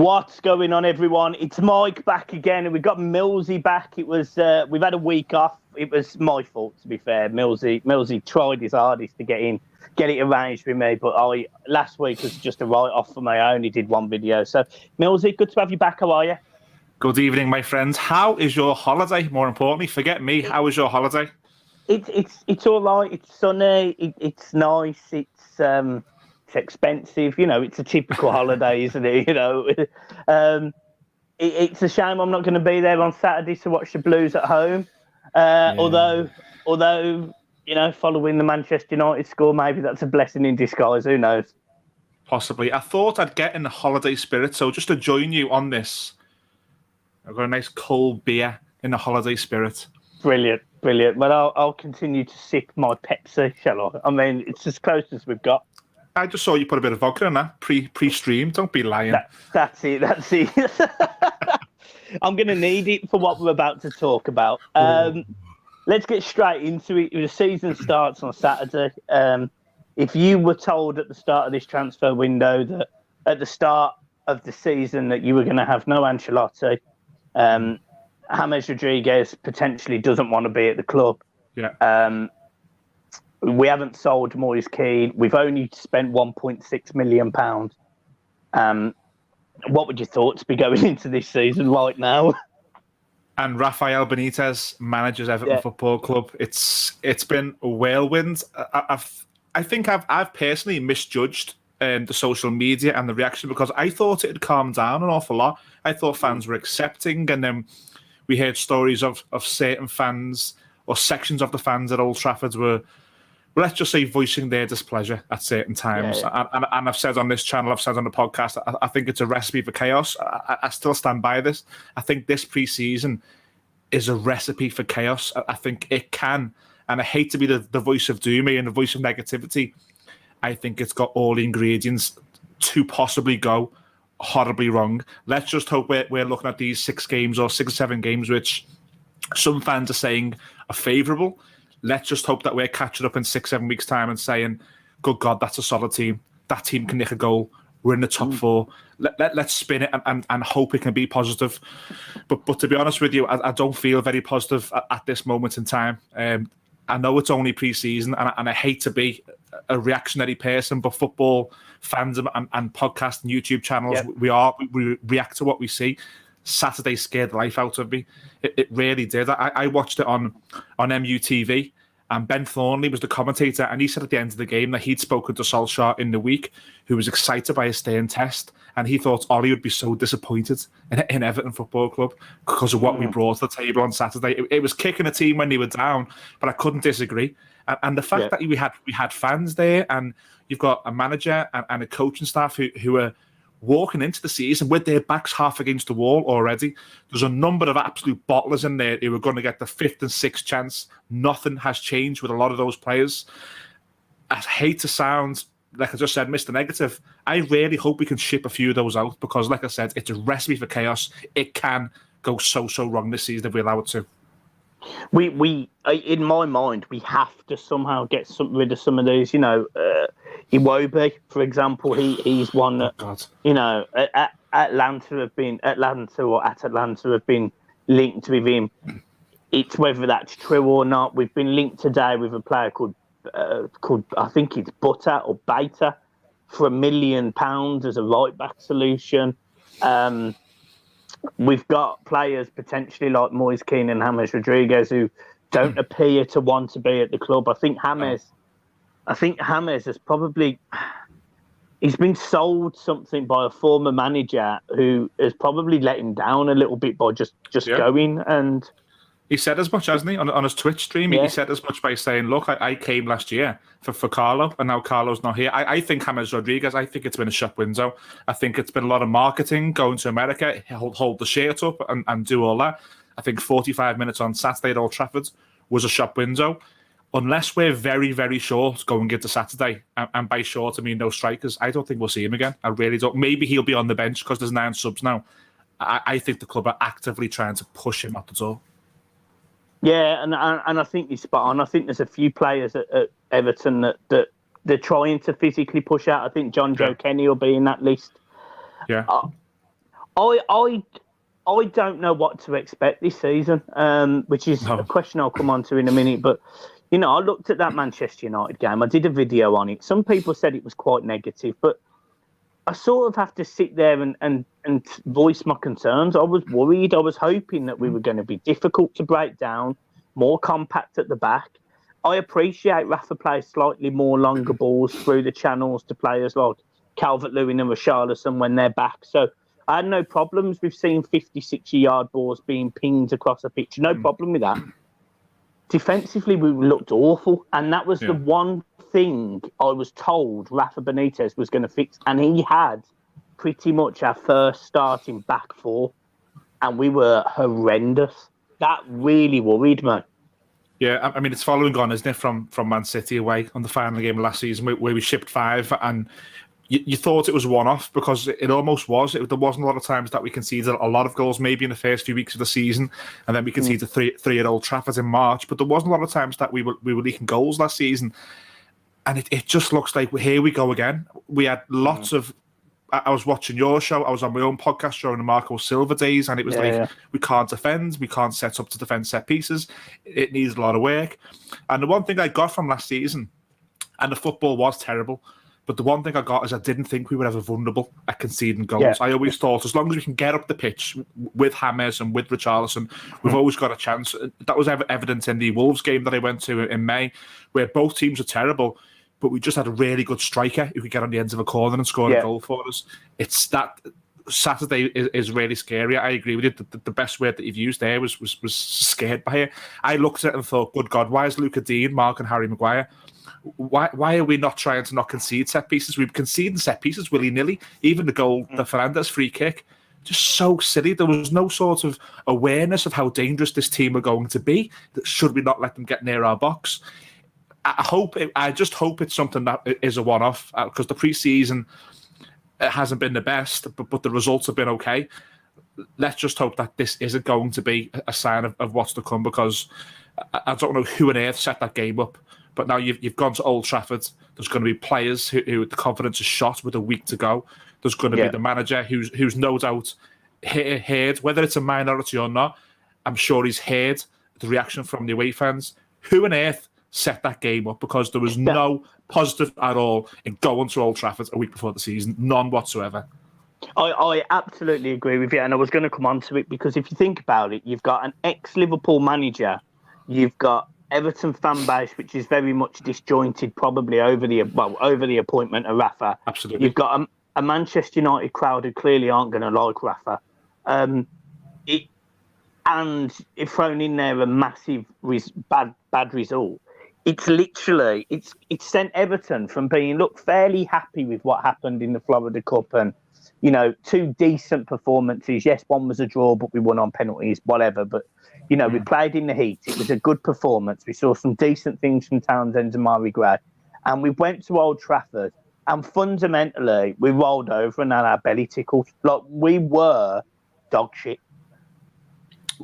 What's going on, everyone? It's Mike back again, and we've got Millsy back. It was we've had a week off. It was my fault, to be fair. Millsy tried his hardest to get it arranged with me, but last week was just a write-off for me. I only did one video. So, Millsy, good to have you back. How are you? Good evening, my friends. How is your holiday? More importantly, forget me. How was your holiday? It's all right. It's sunny. It's nice. It's expensive. You know, it's a typical holiday, isn't it? You know, it's a shame I'm not going to be there on Saturday to watch the Blues at home. Although, you know, following the Manchester United score, maybe that's a blessing in disguise. Who knows? Possibly. I thought I'd get in the holiday spirit, so just to join you on this, I've got a nice cold beer in the holiday spirit. Brilliant. Well, I'll continue to sip my Pepsi, shall I? I mean, it's as close as we've got. I just saw you put a bit of vodka in that pre-stream. Don't be lying. That's it. I'm going to need it for what we're about to talk about. Let's get straight into it. The season starts on Saturday. If you were told at the start of this transfer window that at the start of the season that you were going to have no Ancelotti, James Rodriguez potentially doesn't want to be at the club. Yeah. We haven't sold Moise Kean. We've only spent £1.6 million. What would your thoughts be going into this season right now? And Rafael Benitez manages Everton Football Club. It's been a whirlwind. I think I've personally misjudged the social media and the reaction because I thought it had calmed down an awful lot. I thought fans were accepting, and then we heard stories of certain fans or sections of the fans at Old Trafford were, let's just say, voicing their displeasure at certain times. Yeah. And I've said on this channel, I've said on the podcast, I think it's a recipe for chaos. I still stand by this. I think this pre-season is a recipe for chaos. I think it can, and I hate to be the voice of doom and the voice of negativity. I think it's got all the ingredients to possibly go horribly wrong. Let's just hope we're looking at these 6 games or 6 or 7 games, which some fans are saying are favourable. Let's just hope that we're catching up in 6-7 weeks' time and saying, good God, that's a solid team. That team can nick a goal. We're in the top 4. Let's spin it and hope it can be positive. But to be honest with you, I don't feel very positive at this moment in time. I know it's only pre-season, and I hate to be a reactionary person, but football fans and podcast and YouTube channels, we react to what we see. Saturday scared the life out of me. It really did. I watched it on MUTV, and Ben Thornley was the commentator, and he said at the end of the game that he'd spoken to Solskjaer in the week, who was excited by his stay and test, and he thought Ollie would be so disappointed in Everton Football Club because of what we brought to the table on Saturday. It was kicking a team when they were down, but I couldn't disagree. And the fact that we had fans there, and you've got a manager and a coaching staff who are walking into the season with their backs half against the wall already. There's a number of absolute bottlers in there who are going to get the 5th and 6th chance. Nothing has changed with a lot of those players. I hate to sound, like I just said, Mr. Negative. I really hope we can ship a few of those out because, like I said, it's a recipe for chaos. It can go so wrong this season if we allow it to. We in my mind, we have to somehow get rid of some of these. You know, Iwobi, for example, he's one that you know Atlanta have been linked with him. It's whether that's true or not. We've been linked today with a player called I think it's Butter or Beta for £1 million as a right back solution. We've got players potentially like Moise Kean and James Rodriguez who don't appear to want to be at the club. I think James has probably, he's been sold something by a former manager who has probably let him down a little bit by just going. And he said as much, hasn't he, on his Twitch stream? Yeah. He said as much by saying, look, I came last year for Carlo, and now Carlo's not here. I think James Rodriguez, I think it's been a shop window. I think it's been a lot of marketing, going to America, hold the shirt up and do all that. I think 45 minutes on Saturday at Old Trafford was a shop window. Unless we're very, very short going into Saturday, and by short I mean no strikers, I don't think we'll see him again. I really don't. Maybe he'll be on the bench because there's 9 subs now. I think the club are actively trying to push him out the door. Yeah, and I think he's spot on. I think there's a few players at Everton that they're trying to physically push out. I think Joe Kenny will be in that list. Yeah. I don't know what to expect this season, which is a question I'll come on to in a minute. But, I looked at that Manchester United game. I did a video on it. Some people said it was quite negative, but I sort of have to sit there and voice my concerns. I was worried. I was hoping that we were going to be difficult to break down, more compact at the back. I appreciate Rafa plays slightly more longer balls through the channels to players like Calvert-Lewin and Richarlison when they're back. So I had no problems with seeing 50, 60-yard balls being pinged across the pitch. No problem with that. Defensively, we looked awful. And that was the one thing I was told Rafa Benitez was going to fix. And he had pretty much our first starting back four. And we were horrendous. That really worried me. Yeah, I mean, it's following on, isn't it, from Man City away on the final game of last season where we shipped 5 and you thought it was one-off because it almost was. There wasn't a lot of times that we conceded a lot of goals, maybe in the first few weeks of the season, and then we conceded three at Old Trafford in March. But there wasn't a lot of times that we were leaking goals last season, and it just looks like here we go again. We had lots of. I was watching your show. I was on my own podcast during the Marco Silva days, and it was we can't defend, we can't set up to defend set pieces. It needs a lot of work. And the one thing I got from last season, and the football was terrible. But the one thing I got is I didn't think we were ever vulnerable at conceding goals. Yeah. I always thought as long as we can get up the pitch with James and with Richarlison, we've always got a chance. That was evident in the Wolves game that I went to in May, where both teams were terrible, but we just had a really good striker who could get on the ends of a corner and score a goal for us. It's that Saturday is really scary. I agree with you. The best word that you've used there was scared by it. I looked at it and thought, good God, why is Luca Dean, Mark and Harry Maguire? Why are we not trying to not concede set pieces? We've conceded set pieces willy-nilly. Even the goal, the Fernandes free kick, just so silly. There was no sort of awareness of how dangerous this team are going to be. Should we not let them get near our box? I just hope it's something that is a one-off because the pre-season hasn't been the best, but the results have been okay. Let's just hope that this isn't going to be a sign of what's to come because I don't know who on earth set that game up. But now you've gone to Old Trafford. There's going to be players who the confidence is shot with a week to go. There's going to be the manager who's no doubt heard, whether it's a minority or not, I'm sure he's heard the reaction from the away fans. Who on earth set that game up? Because there was no positive at all in going to Old Trafford a week before the season. None whatsoever. I absolutely agree with you. And I was going to come on to it because if you think about it, you've got an ex-Liverpool manager. You've got Everton fan base, which is very much disjointed, probably over the appointment of Rafa. Absolutely. You've got a Manchester United crowd who clearly aren't going to like Rafa. And if thrown in there a massive bad result, it's literally it's sent Everton from being fairly happy with what happened in the Florida Cup and 2 decent performances. Yes, one was a draw, but we won on penalties, whatever. But we played in the heat. It was a good performance. We saw some decent things from Townsend and Mari Gray. And we went to Old Trafford and fundamentally we rolled over and had our belly tickled. Like we were dog shit.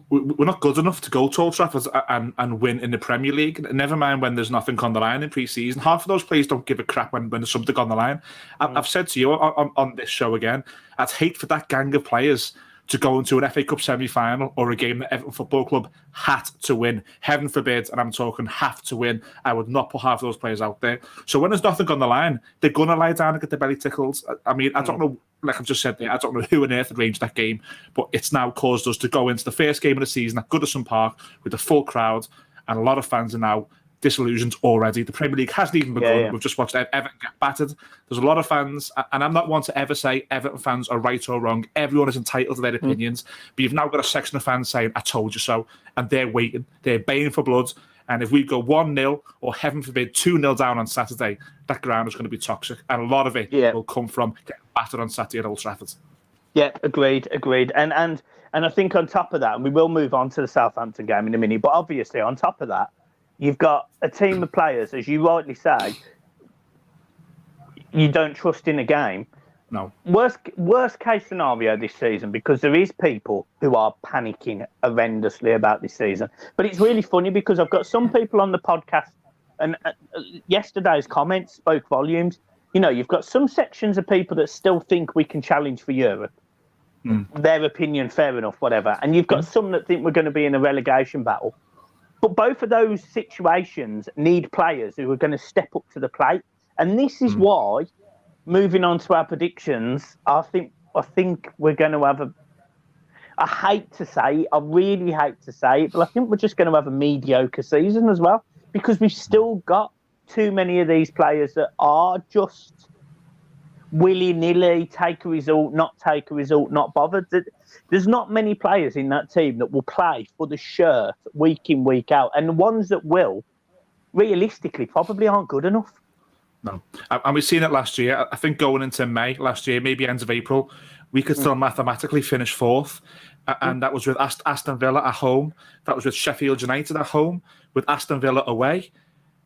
We're not good enough to go to Old Trafford and win in the Premier League. Never mind when there's nothing on the line in pre-season. Half of those players don't give a crap when there's something on the line. I've said to you on this show again, I'd hate for that gang of players to go into an FA Cup semi-final or a game that Everton Football Club had to win. Heaven forbid, and I'm talking have to win. I would not put half of those players out there. So when there's nothing on the line, they're going to lie down and get their belly tickled. I mean, I don't know, like I've just said there, I don't know who on earth arranged that game, but it's now caused us to go into the first game of the season at Goodison Park with a full crowd, and a lot of fans are now disillusioned already. The Premier League hasn't even begun. We've just watched Everton get battered. There's a lot of fans, and I'm not one to ever say Everton fans are right or wrong. Everyone is entitled to their opinions, but you've now got a section of fans saying, I told you so, and they're waiting. They're baying for blood, and if we go 1-0 or, heaven forbid, 2-0 down on Saturday, that ground is going to be toxic, and a lot of it will come from getting battered on Saturday at Old Trafford. Yeah, agreed. And I think on top of that, and we will move on to the Southampton game in a minute, but obviously on top of that, you've got a team of players, as you rightly say, you don't trust in a game. No. Worst case scenario this season, because there is people who are panicking horrendously about this season. But it's really funny because I've got some people on the podcast, and yesterday's comments spoke volumes. You've got some sections of people that still think we can challenge for Europe. their opinion, fair enough, whatever. And you've got some that think we're going to be in a relegation battle. But both of those situations need players who are going to step up to the plate. And this is why, moving on to our predictions, I think we're going to have I hate to say it, I really hate to say it, but I think we're just going to have a mediocre season as well, because we've still got too many of these players that are just willy-nilly, take a result, not take a result, not bothered. There's not many players in that team that will play for the shirt week in, week out. And the ones that will, realistically, probably aren't good enough. No. And we've seen it last year. I think going into May last year, maybe end of April, we could still mathematically finish fourth. And that was with Aston Villa at home. That was with Sheffield United at home, with Aston Villa away.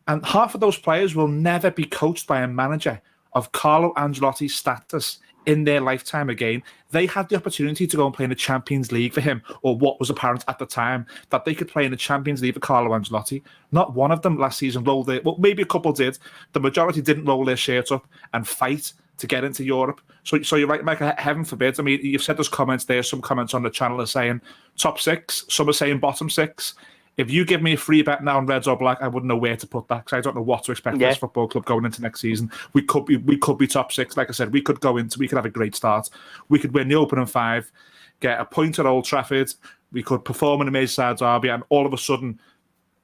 And half of those players will never be coached by a manager of Carlo Ancelotti's status in their lifetime again. They had the opportunity to go and play in the Champions League for him, or what was apparent at the time, that they could play in the Champions League for Carlo Ancelotti. Not one of them last season rolled their... Well, maybe a couple did. The majority didn't roll their shirts up and fight to get into Europe. So you're right, Michael, heaven forbid. I mean, you've said there's comments there. Some comments on the channel are saying top six. Some are saying bottom six. If you give me a free bet now on Reds or Black, I wouldn't know where to put that, because I don't know what to expect from this football club going into next season. We could be top six. Like I said, we could have a great start. We could win the opening 5, get a point at Old Trafford. We could perform in the Merseyside derby, and all of a sudden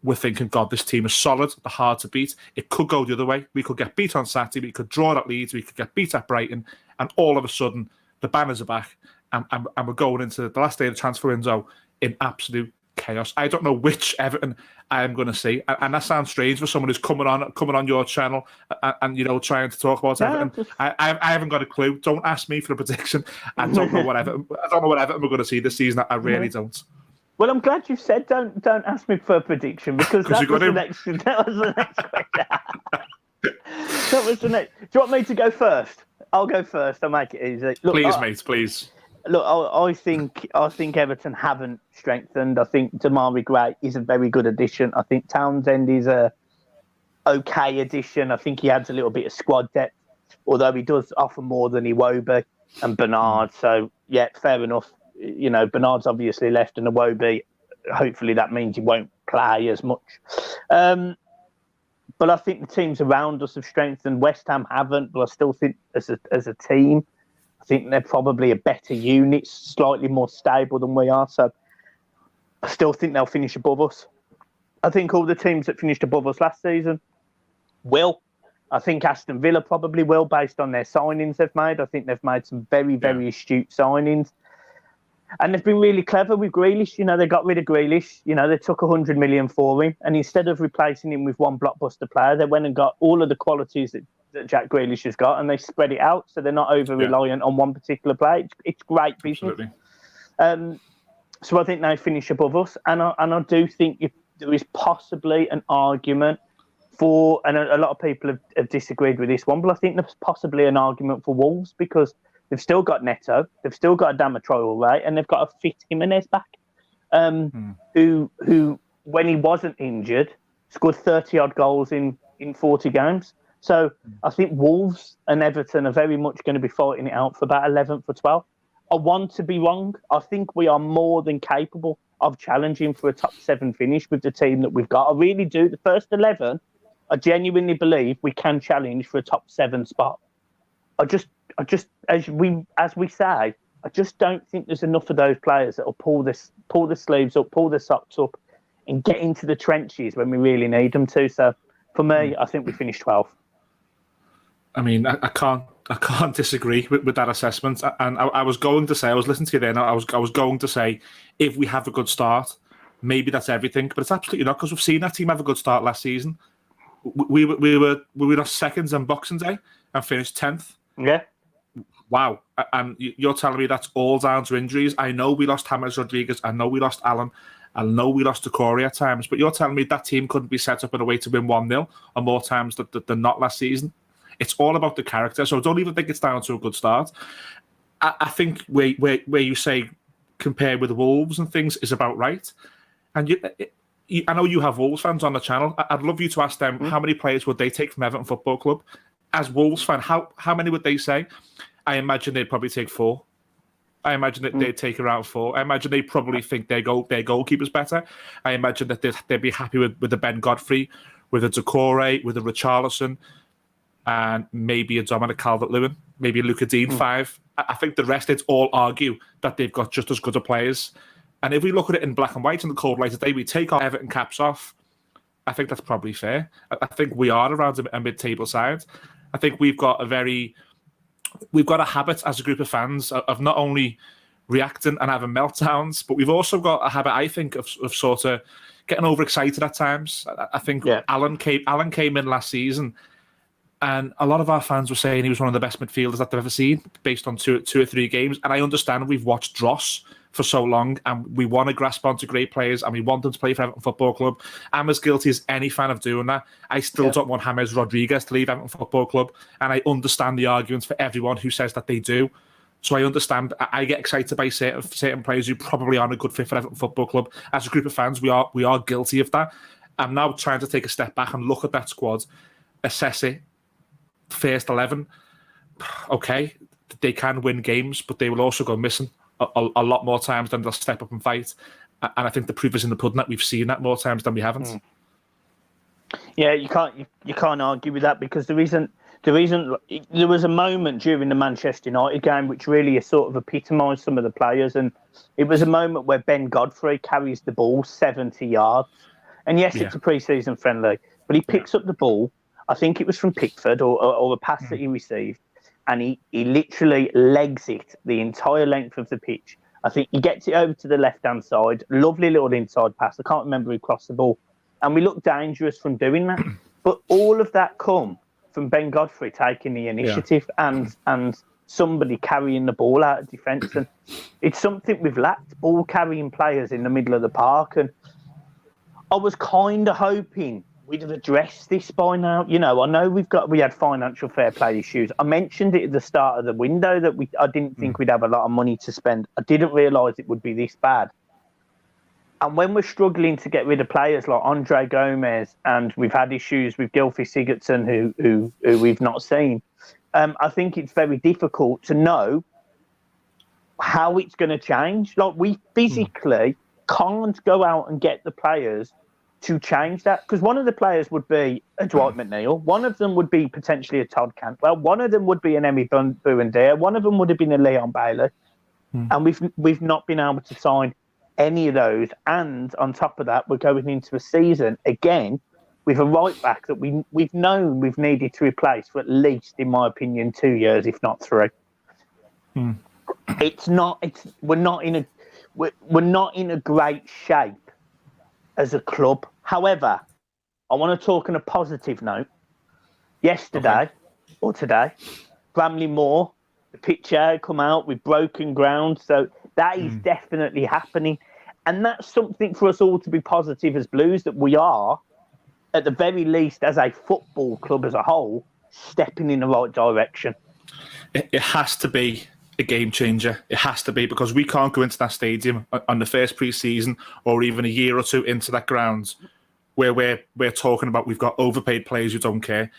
we're thinking, God, this team is solid. They're hard to beat. It could go the other way. We could get beat on Saturday. We could draw at Leeds. We could get beat at Brighton, and all of a sudden the banners are back, and we're going into the last day of the transfer window in absolute chaos. I don't know which Everton I am going to see, and that sounds strange for someone who's coming on your channel and trying to talk about Everton. I haven't got a clue. Don't ask me for a prediction. I don't know what Everton we're going to see this season. I really don't. Well, I'm glad you've said don't ask me for a prediction, because that was the next question. That was the next. Do you want me to go first? I'll go first. I'll make it easy. Look, please, mate, please. Look, I think Everton haven't strengthened. I think Damari Gray is a very good addition. I think Townsend is a okay addition. I think he adds a little bit of squad depth, although he does offer more than Iwobi and Bernard. So, yeah, fair enough. Bernard's obviously left, and Iwobi, hopefully that means he won't play as much. But I think the teams around us have strengthened. West Ham haven't, but I still think as a team, I think they're probably a better unit, slightly more stable than we are. So I still think they'll finish above us. I think all the teams that finished above us last season will. I think Aston Villa probably will, based on their signings they've made. I think they've made some very, very astute signings. And they've been really clever with Grealish. They got rid of Grealish. They took 100 million for him. And instead of replacing him with one blockbuster player, they went and got all of the qualities that Jack Grealish has got, and they spread it out, so they're not over-reliant on one particular player. It's great business. So I think they finish above us. And I do think there is possibly an argument for, and a lot of people have disagreed with this one, but I think there's possibly an argument for Wolves, because they've still got Neto, they've still got Adama Traoré, and they've got a fit Jimenez back, who when he wasn't injured, scored 30-odd goals in 40 games. So I think Wolves and Everton are very much going to be fighting it out for about 11th or 12th. I want to be wrong. I think we are more than capable of challenging for a top 7 finish with the team that we've got. I really do. The first 11, I genuinely believe we can challenge for a top 7 spot. I just as we say, I just don't think there's enough of those players that will pull the sleeves up, pull the socks up, and get into the trenches when we really need them to. So for me, I think we finished 12th. I mean, I can't disagree with that assessment. And I was going to say, I was listening to you there, and I was going to say, if we have a good start, maybe that's everything. But it's absolutely not, because we've seen that team have a good start last season. We were seconds on Boxing Day and finished 10th. Yeah. Wow. And you're telling me that's all down to injuries? I know we lost James Rodriguez. I know we lost Allen. I know we lost Decore at times. But you're telling me that team couldn't be set up in a way to win 1-0 on more times than not last season? It's all about the character. So I don't even think it's down to a good start. I think where you say compare with Wolves and things is about right. And I know you have Wolves fans on the channel. I'd love you to ask them how many players would they take from Everton Football Club. As Wolves fan, how many would they say? I imagine they'd probably take 4. I imagine that they'd take around 4. I imagine they probably think their goalkeeper's better. I imagine that they'd be happy with the Ben Godfrey, with a Decore, with a Richarlison, and maybe a Dominic Calvert-Lewin, maybe a Luca Dean 5. I think the rest, it's all argue that they've got just as good a players. And if we look at it in black and white in the cold light of day, we take our Everton caps off. I think that's probably fair. I think we are around a mid-table side. I think we've got a habit as a group of fans of not only reacting and having meltdowns, but we've also got a habit, I think, of sort of getting overexcited at times. I think Alan came in last season, and a lot of our fans were saying he was one of the best midfielders that they've ever seen based on two or three games. And I understand we've watched Dross for so long, and we want to grasp onto great players, and we want them to play for Everton Football Club. I'm as guilty as any fan of doing that. I still don't want James Rodriguez to leave Everton Football Club, and I understand the arguments for everyone who says that they do. So I understand. I get excited by certain players who probably aren't a good fit for Everton Football Club. As a group of fans, we are guilty of that. I'm now trying to take a step back and look at that squad, assess it. First 11, okay, they can win games, but they will also go missing a lot more times than they'll step up and fight. And I think the proof is in the pudding that we've seen that more times than we haven't. Yeah, you can't argue with that, because there was a moment during the Manchester United game which really sort of epitomised some of the players, and it was a moment where Ben Godfrey carries the ball 70 yards, and yes, it's a pre-season friendly, but he picks up the ball. I think it was from Pickford or a pass that he received, and he literally legs it the entire length of the pitch. I think he gets it over to the left-hand side. Lovely little inside pass. I can't remember who crossed the ball. And we look dangerous from doing that. But all of that come from Ben Godfrey taking the initiative and somebody carrying the ball out of defence. And it's something we've lacked, ball-carrying players in the middle of the park. And I was kind of hoping we'd have addressed this by now. You know, I know we had financial fair play issues. I mentioned it at the start of the window that I didn't think we'd have a lot of money to spend. I didn't realise it would be this bad. And when we're struggling to get rid of players like Andre Gomez, and we've had issues with Gylfi Sigurdsson, who we've not seen, I think it's very difficult to know how it's going to change. Like, we physically can't go out and get the players to change that, because one of the players would be a Dwight McNeil, one of them would be potentially a Todd Cantwell, one of them would be an Emi Buendia, one of them would have been a Leon Bailey, and we've not been able to sign any of those. And on top of that, we're going into a season again with a right back that we've known we've needed to replace for at least, in my opinion, 2 years, if not 3. We're not in a great shape as a club. However, I want to talk on a positive note. Yesterday or today, Bramley Moore, the picture come out with broken ground. So that is definitely happening. And that's something for us all to be positive as Blues, that we are, at the very least, as a football club as a whole, stepping in the right direction. It has to be a game changer. It has to be, because we can't go into that stadium on the first pre-season or even a year or two into that ground where we're talking about we've got overpaid players who don't care.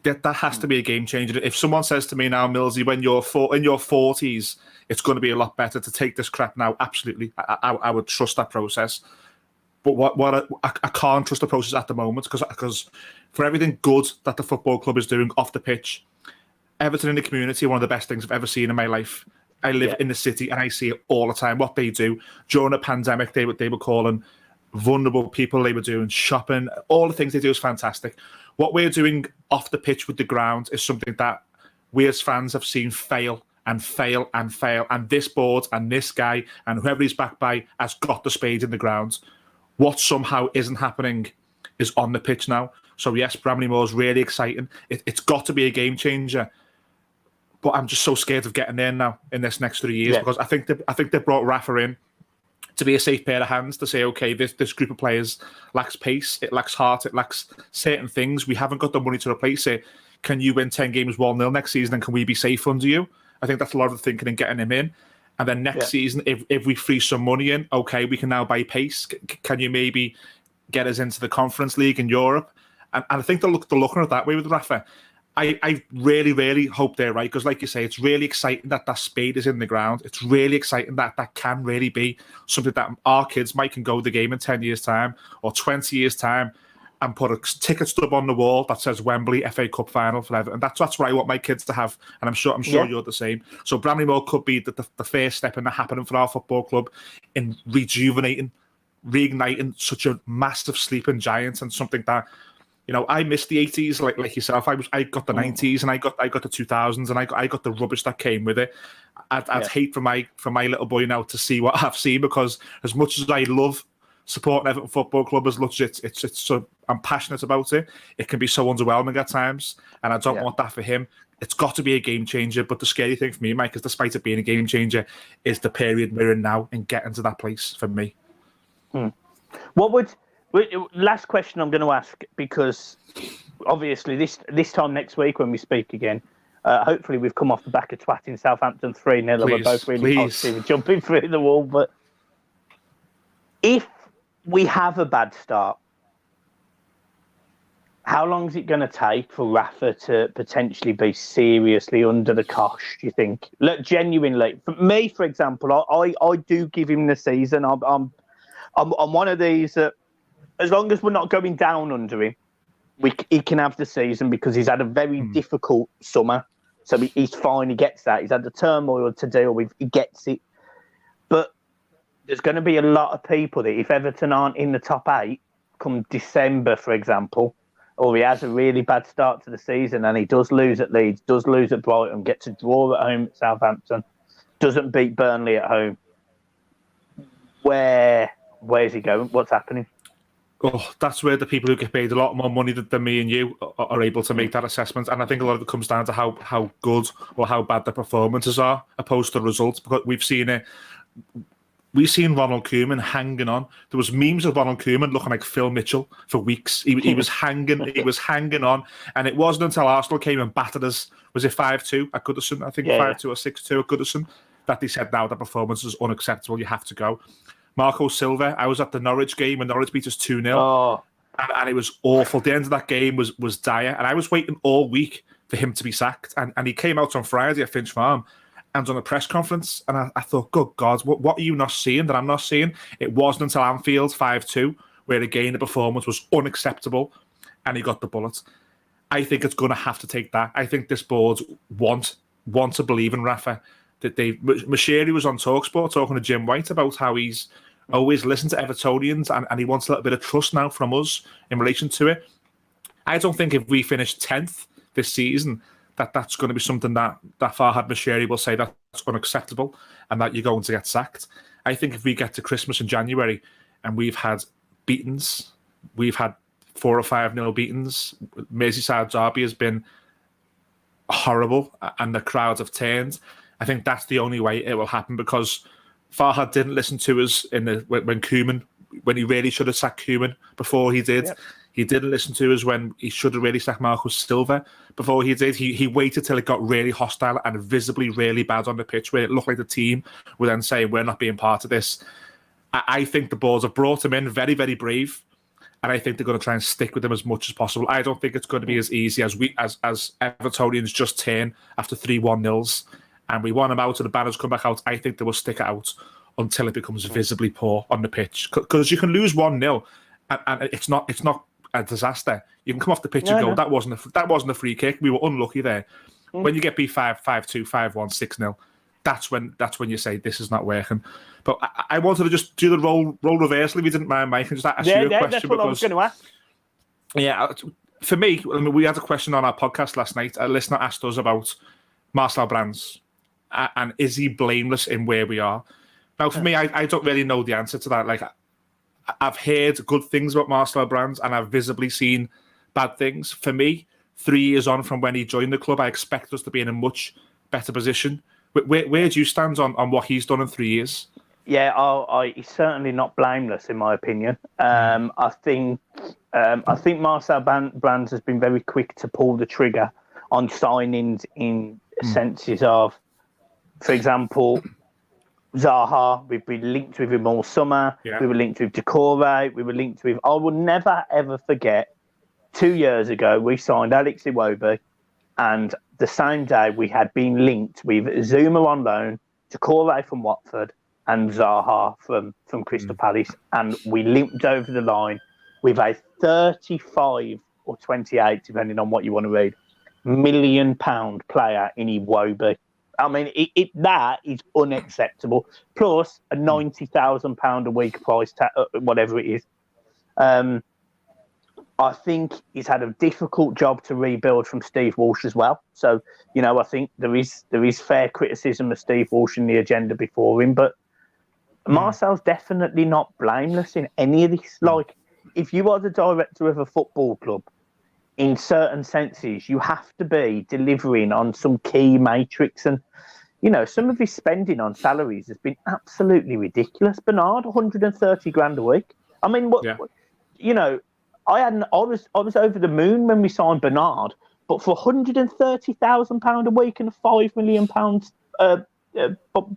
That has to be a game changer. If someone says to me now, Millsy, when you're in your 40s, it's going to be a lot better to take this crap now, absolutely, I would trust that process. But I can't trust the process at the moment, because for everything good that the football club is doing off the pitch, Everton in the community are one of the best things I've ever seen in my life. I live in the city and I see it all the time. What they do during the pandemic, they were calling vulnerable people. They were doing shopping. All the things they do is fantastic. What we're doing off the pitch with the ground is something that we as fans have seen fail and fail and fail. And this board and this guy and whoever he's backed by has got the spade in the ground. What somehow isn't happening is on the pitch now. So yes, Bramley Moore is really exciting. It's got to be a game changer. But I'm just so scared of getting there now in this next 3 years, because I think they brought Rafa in to be a safe pair of hands, to say, okay, this group of players lacks pace, it lacks heart, it lacks certain things. We haven't got the money to replace it. Can you win 10 games 1-0 next season, and can we be safe under you? I think that's a lot of the thinking in getting him in. And then next season, if we free some money in, okay, we can now buy pace. Can you maybe get us into the Conference League in Europe? And I think they're looking at it that way with Rafa. I really, really hope they're right, because like you say, it's really exciting that speed is in the ground. It's really exciting that can really be something that our kids might can go to the game in 10 years' time or 20 years' time and put a ticket stub on the wall that says Wembley FA Cup final for Everton. And that's what I want my kids to have, and I'm sure you're the same. So Bramley-Moore could be the first step in that happening for our football club in reigniting such a massive sleeping giant, and something that, you know, I missed the 80s like yourself. I got the 90s, and I got the 2000s, and I got the rubbish that came with it. I'd hate for my little boy now to see what I've seen, because as much as I love supporting Everton Football Club, as much as it's so I'm passionate about it, it can be so underwhelming at times, and I don't want that for him. It's got to be a game changer. But the scary thing for me, Mike, is despite it being a game changer, is the period we're in now and getting to that place for me. Last question I'm going to ask, because obviously this time next week when we speak again, hopefully we've come off the back of twatting Southampton 3-0 and we're both really positive, jumping through the wall. But if we have a bad start, how long is it going to take for Rafa to potentially be seriously under the cosh, do you think? Look, genuinely, for me, for example, I do give him the season. I'm one of these that, as long as we're not going down under him, he can have the season, because he's had a very difficult summer. So he's fine, he gets that. He's had the turmoil to deal with, he gets it. But there's going to be a lot of people that, if Everton aren't in the top 8 come December, for example, or he has a really bad start to the season and he does lose at Leeds, does lose at Brighton, gets a draw at home at Southampton, doesn't beat Burnley at home, where's he going? What's happening? Oh, that's where the people who get paid a lot more money than me and you are able to make that assessment. And I think a lot of it comes down to how good or how bad the performances are, opposed to the results. Because we've seen Ronald Koeman hanging on. There was memes of Ronald Koeman looking like Phil Mitchell for weeks. He was hanging on. And it wasn't until Arsenal came and battered us, was it 5-2 at Goodison? I think 5-2 or 6-2 at Goodison, that they said, now the performance is unacceptable, you have to go. Marco Silva, I was at the Norwich game and Norwich beat us 2-0. And it was awful. The end of that game was dire. And I was waiting all week for him to be sacked. And he came out on Friday at Finch Farm and on a press conference. And I thought, good God, what are you not seeing that I'm not seeing? It wasn't until Anfield 5-2, where again the performance was unacceptable and he got the bullet. I think it's going to have to take that. I think this board want to believe in Rafa. Mashiri was on TalkSport talking to Jim White about how he's always listened to Evertonians and he wants a little bit of trust now from us in relation to it. I don't think if we finish 10th this season that's going to be something that Farhad Mashiri will say that's unacceptable and that you're going to get sacked. I think if we get to Christmas in January and we've had beatings, we've had 4 or 5-0 beatings, Merseyside derby has been horrible and the crowds have turned, I think that's the only way it will happen, because Farhad didn't listen to us when he really should have sacked Koeman before he did. Yep. He didn't listen to us when he should have really sacked Marco Silva before he did. He waited till it got really hostile and visibly really bad on the pitch, where it looked like the team were then saying, we're not being part of this. I think the boards have brought him in very, very brave, and I think they're going to try and stick with him as much as possible. I don't think it's going to be as easy as Evertonians just turn after 3-1-0s. And we want him out and the banners come back out. I think they will stick it out until it becomes visibly poor on the pitch. Because you can lose 1-0 and it's not a disaster. You can come off the pitch and go, that wasn't a free kick. We were unlucky there. When you get beat 5-2, 5-1, 6-0, that's when you say this is not working. But I wanted to just do the role reversal, if you didn't mind, Mike, and just ask you a question. That's what I was going to ask. Yeah, for me, we had a question on our podcast last night. A listener asked us about Marcel Brands. And is he blameless in where we are? Now, for me, I don't really know the answer to that. Like, I've heard good things about Marcel Brands, and I've visibly seen bad things. For me, 3 years on from when he joined the club, I expect us to be in a much better position. Where do you stand on what he's done in 3 years? Yeah, he's certainly not blameless, in my opinion. I think Marcel Brands has been very quick to pull the trigger on signings in senses of, for example, Zaha, we've been linked with him all summer. Yeah. We were linked with Decore. We were linked with... I will never, ever forget, 2 years ago, we signed Alex Iwobi And the same day, we had been linked with Zuma on loan, Doucouré from Watford, and Zaha from Crystal Palace. And we limped over the line with a 35 or 28, depending on what you want to read, £1 million player in Iwobi. I mean, that is unacceptable. Plus a £90,000 a week price tag, whatever it is. I think he's had a difficult job to rebuild from Steve Walsh as well. So, I think there is fair criticism of Steve Walsh in the agenda before him, but Marcel's definitely not blameless in any of this. Like, if you are the director of a football club, in certain senses, you have to be delivering on some key matrix. And, some of his spending on salaries has been absolutely ridiculous. Bernard, 130 grand a week. I mean, I was over the moon when we signed Bernard, but for £130,000 a week and a £5 million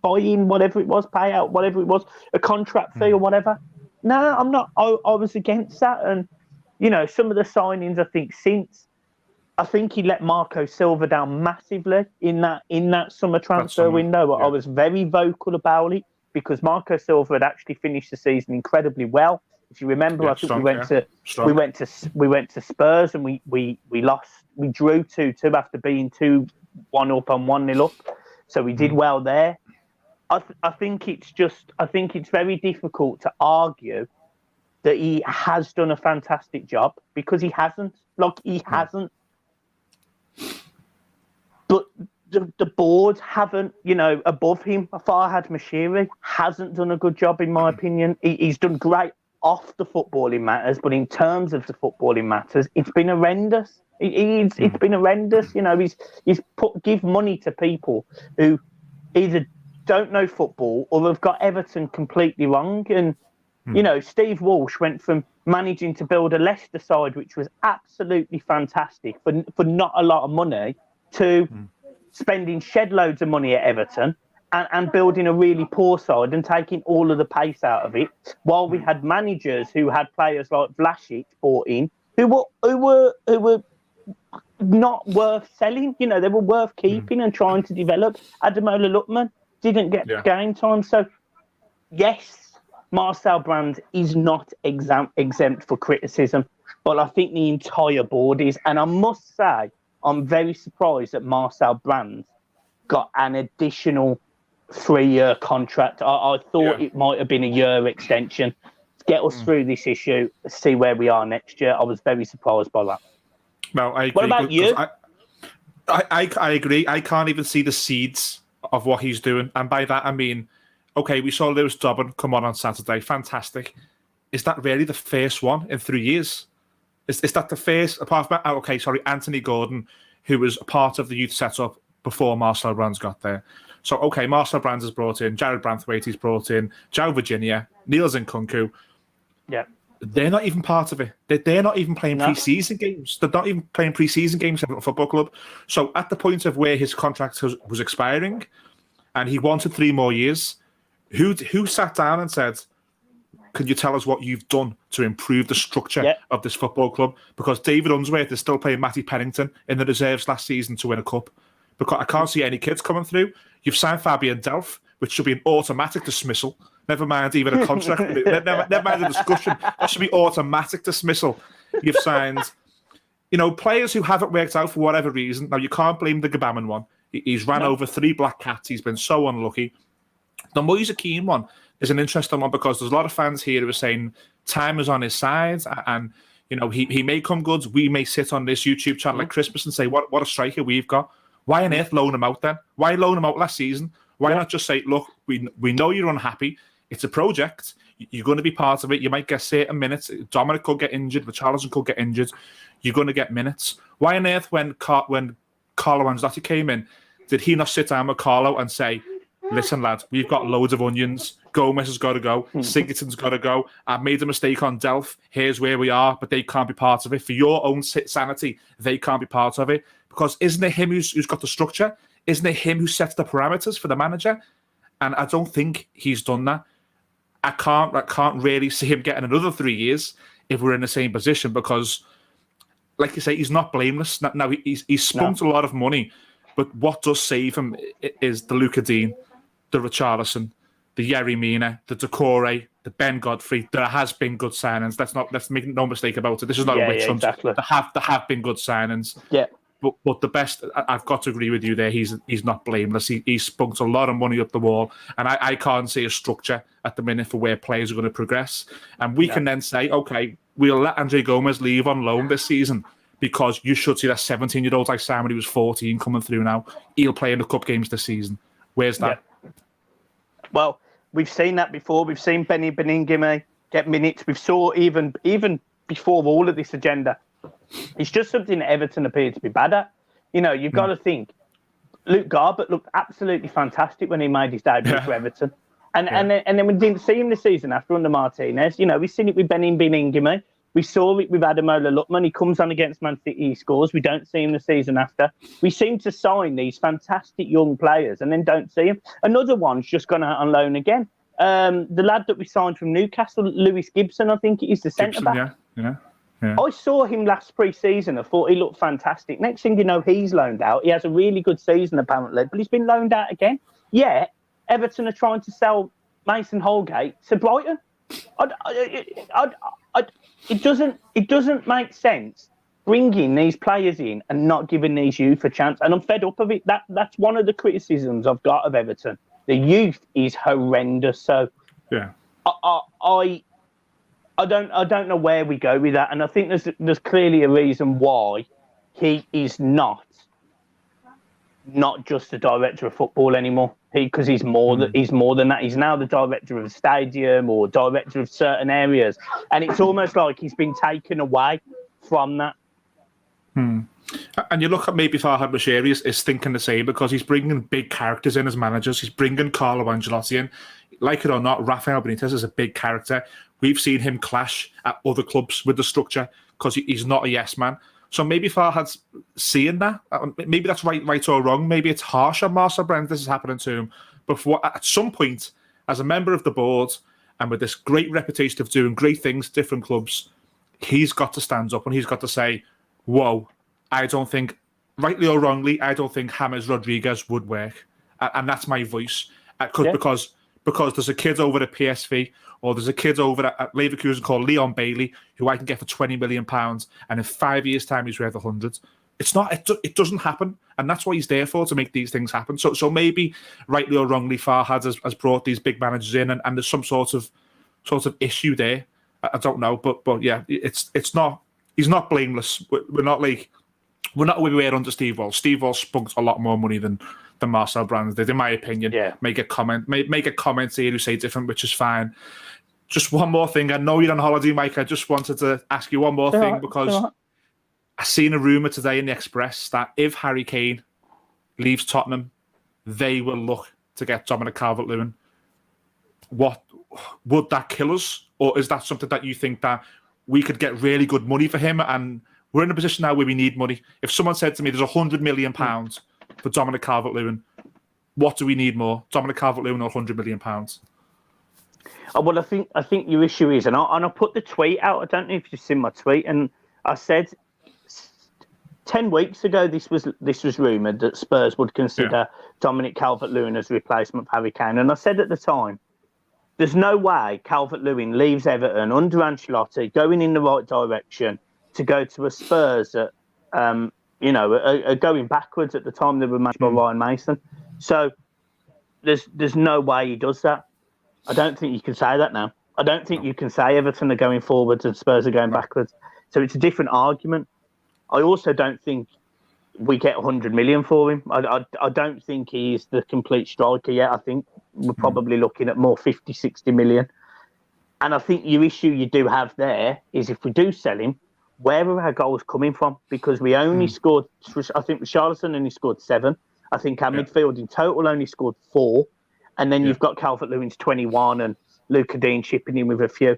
buy-in, whatever it was, payout, whatever it was, a contract fee or whatever. No, I'm not. I was against that. And, some of the signings, I think he let Marco Silva down massively in that summer transfer window. Yeah. I was very vocal about it because Marco Silva had actually finished the season incredibly well. If you remember, I think we went to Spurs and we lost. We drew 2-2 after being 2-1 up and 1-0 up. So we did well there. I think it's very difficult to argue that he has done a fantastic job because he hasn't. Hasn't. But the board haven't, above him, Farhad Moshiri hasn't done a good job, in my opinion. He's done great off the footballing matters, but in terms of the footballing matters, it's been horrendous. It's been horrendous. He's give money to people who either don't know football or have got Everton completely wrong. And, Steve Walsh went from managing to build a Leicester side, which was absolutely fantastic for not a lot of money, to spending shed loads of money at Everton and building a really poor side and taking all of the pace out of it, while we had managers who had players like Vlasic bought in who were not worth selling. They were worth keeping and trying to develop. Ademola Lookman didn't get game time. So, yes, Marcel Brands is not exempt for criticism, but I think the entire board is. And I must say, I'm very surprised that Marcel Brands got an additional 3-year contract. I thought it might have been a year extension to get us through this issue, see where we are next year. I was very surprised by that. Well, I agree. What about you? I agree. I can't even see the seeds of what he's doing. And by that, I mean, okay, we saw Lewis Dobbin come on Saturday. Fantastic. Is that really the first one in 3 years? Is that the first, apart from, Anthony Gordon, who was a part of the youth setup before Marcel Brands got there. So, okay, Marcel Brands is brought in, Jared Branthwaite is brought in, Joe Virginia, Niels Nkunku. Yeah. They're not even part of it. They're not even playing pre-season games. They're not even playing pre-season games at a football club. So at the point of where his contract was expiring and he wanted 3 more years, who sat down and said, can you tell us what you've done to improve the structure of this football club? Because David Unsworth is still playing Matty Pennington in the reserves last season to win a cup. Because I can't see any kids coming through. You've signed Fabian Delph, which should be an automatic dismissal. Never mind even a contract. never mind a discussion. That should be automatic dismissal. You've signed, players who haven't worked out for whatever reason. Now, you can't blame the Gabaman one. He's ran over 3 black cats. He's been so unlucky. The Moise Keane one is an interesting one because there's a lot of fans here who are saying time is on his side and he may come good. We may sit on this YouTube channel at Christmas and say, what a striker we've got. Why on earth loan him out then? Why loan him out last season? Why not just say, look, we know you're unhappy. It's a project. You're going to be part of it. You might get certain minutes. Dominic could get injured. Richarlison could get injured. You're going to get minutes. Why on earth when Carlo Ancelotti came in, did he not sit down with Carlo and say, listen, lad, we've got loads of onions. Gomez has got to go. Sigurdsson's got to go. I've made a mistake on Delph. Here's where we are, but they can't be part of it. For your own sanity, they can't be part of it. Because isn't it him who's got the structure? Isn't it him who sets the parameters for the manager? And I don't think he's done that. I can't really see him getting another 3 years if we're in the same position because like you say, he's not blameless. Now he's spunked a lot of money, but what does save him is the Luca Dean, the Richarlison, the Yerry Mina, the Decore, the Ben Godfrey. There has been good signings. Let's make no mistake about it. This is not a witch hunt. Exactly. There have been good signings. Yeah. But the best, I've got to agree with you there. He's not blameless. He's spunked a lot of money up the wall, and I can't see a structure at the minute for where players are going to progress. And we can then say, okay, we'll let Andre Gomez leave on loan this season because you should see that 17-year-old I signed when he was 14 coming through now. He'll play in the cup games this season. Where's that? Yeah. Well, we've seen that before. We've seen Benny Beningime get minutes. We've saw even before all of this agenda. It's just something that Everton appear to be bad at. You know, you've got to think. Luke Garbett looked absolutely fantastic when he made his debut for Everton. And then we didn't see him this season after under Martinez. You know, we've seen it with Benny Beningime. We saw it with Ademola Lookman. He comes on against Man City, he scores. We don't see him the season after. We seem to sign these fantastic young players and then don't see him. Another one's just gone out on loan again. The lad that we signed from Newcastle, Lewis Gibson, I think it is the centre-back. Yeah. I saw him last pre-season. I thought he looked fantastic. Next thing you know, he's loaned out. He has a really good season, apparently, but he's been loaned out again. Yeah, Everton are trying to sell Mason Holgate to Brighton. It doesn't make sense bringing these players in and not giving these youth a chance. And I'm fed up of it. That's one of the criticisms I've got of Everton. The youth is horrendous. So yeah, I don't know where we go with that, and I think there's clearly a reason why he is not just the director of football anymore. Because he's more than that. He's now the director of a stadium or director of certain areas, and it's almost like he's been taken away from that. And you look at maybe Farhad Moshiri is thinking the same because he's bringing big characters in as managers. He's bringing Carlo Ancelotti in. Like it or not, Rafael Benitez is a big character. We've seen him clash at other clubs with the structure because he's not a yes man. So maybe Farhad's seeing that. Maybe that's right or wrong. Maybe it's harsh on Marcel Brand. This is happening to him. But at some point, as a member of the board and with this great reputation of doing great things at different clubs, he's got to stand up and he's got to say, whoa, I don't think, rightly or wrongly, I don't think James Rodriguez would work. And that's my voice. Because there's a kid over at PSV or there's a kid over at Leverkusen called Leon Bailey who I can get for £20 million, and in 5 years' time he's worth 100. It's not. It doesn't happen, and that's what he's there for, to make these things happen. So maybe rightly or wrongly, Farhad has brought these big managers in, and there's some sort of issue there. I don't know, but yeah, it's not. He's not blameless. We're not where we were under Steve Walsh. Steve Walsh spunked a lot more money than Marcel Brands did, in my opinion. Yeah. Make a comment here who say different, which is fine. Just one more thing. I know you're on holiday, Mike. I just wanted to ask you one more thing because I seen a rumour today in the Express that if Harry Kane leaves Tottenham, they will look to get Dominic Calvert-Lewin. What would that kill us, or is that something that you think that we could get really good money for him? And we're in a position now where we need money. If someone said to me, "There's £100 million for Dominic Calvert-Lewin," what do we need more, Dominic Calvert-Lewin or £100 million? Well, I think your issue is, and I put the tweet out. I don't know if you've seen my tweet, and I said 10 weeks ago this was rumoured that Spurs would consider Dominic Calvert-Lewin as a replacement for Harry Kane, and I said at the time, there's no way Calvert-Lewin leaves Everton under Ancelotti, going in the right direction, to go to a Spurs that are going backwards. At the time they were managed by Ryan Mason. So there's no way he does that. I don't think you can say that now. I don't think you can say Everton are going forwards and Spurs are going backwards. So it's a different argument. I also don't think we get 100 million for him. I don't think he's the complete striker yet. I think we're probably looking at more 50, 60 million. And I think your issue you do have there is if we do sell him, where are our goals coming from? Because we only scored, I think Richarlison only scored 7. I think our midfield in total only scored 4. And then you've got Calvert-Lewin's 21 and Luca Dean chipping in with a few.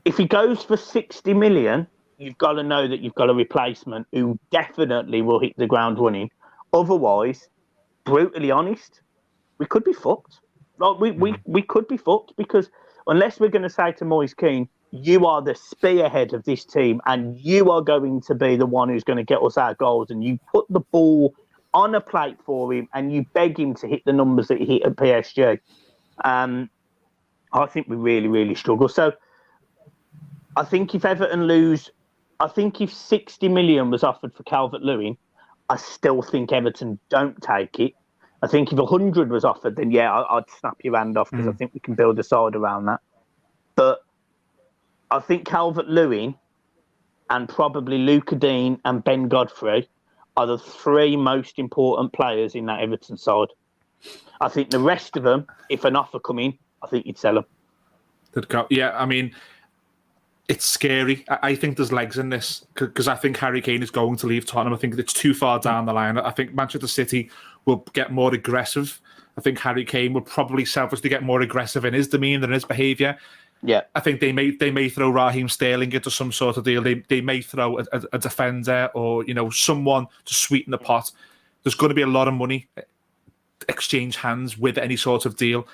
If he goes for 60 million, you've got to know that you've got a replacement who definitely will hit the ground running. Otherwise, brutally honest, we could be fucked. Like we could be fucked because unless we're going to say to Moise Keane, you are the spearhead of this team and you are going to be the one who's going to get us our goals, and you put the ball on a plate for him and you beg him to hit the numbers that he hit at PSG, I think we really, really struggle. So I think if Everton lose, I think if 60 million was offered for Calvert-Lewin, I still think Everton don't take it. I think if 100 was offered, then yeah, I'd snap your hand off, because I think we can build a side around that. But I think Calvert-Lewin and probably Luca Dean and Ben Godfrey are the three most important players in that Everton side. I think the rest of them, if an offer come in, I think you'd sell them. Yeah, I mean, it's scary. I think there's legs in this, because I think Harry Kane is going to leave Tottenham. I think it's too far down the line. I think Manchester City will get more aggressive. I think Harry Kane will probably selfishly get more aggressive in his demeanour and his behaviour. Yeah, I think they may throw Raheem Sterling into some sort of deal. They may throw a defender or someone to sweeten the pot. There's going to be a lot of money exchange hands with any sort of deal.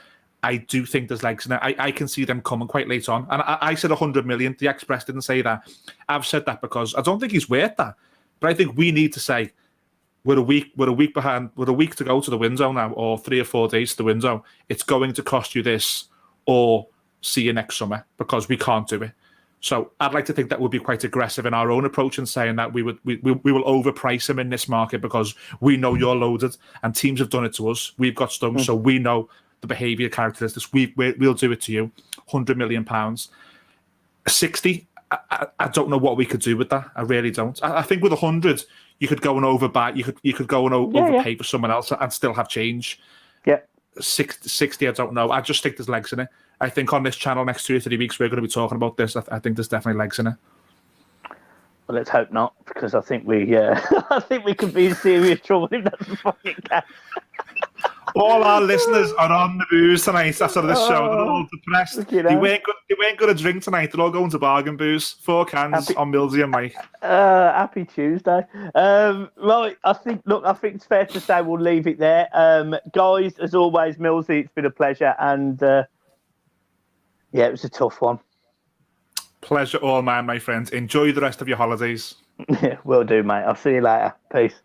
I do think there's legs in it. I can see them coming quite late on. And I said 100 million. The Express didn't say that. I've said that because I don't think he's worth that. But I think we need to say we're a week behind. We're a week to go to the window now, or 3 or 4 days to the window. It's going to cost you this, or see you next summer, because we can't do it. So I'd like to think that we'll be quite aggressive in our own approach and saying that we will overprice him in this market, because we know you're loaded and teams have done it to us. We've got stones, so we know the behaviour characteristics. We'll do it to you. £100 million. 60, I don't know what we could do with that. I really don't. I think with 100, you could go and overbuy. You could go and overpay for someone else and still have change. Yeah. 60, I don't know. I just think there's legs in it. I think on this channel next 2 or 3 weeks, we're going to be talking about this. I think there's definitely legs in it. Well, let's hope not, because I think I think we could be in serious trouble if that's the fucking case. All our listeners are on the booze tonight after this show. They're all depressed. They weren't going to drink tonight. They're all going to bargain booze. 4 cans on Millsy and Mike. Happy Tuesday. Right, I think it's fair to say we'll leave it there. Guys, as always, Millsy, it's been a pleasure. And yeah, it was a tough one. Pleasure all mine, my friends. Enjoy the rest of your holidays. Yeah, will do, mate. I'll see you later. Peace.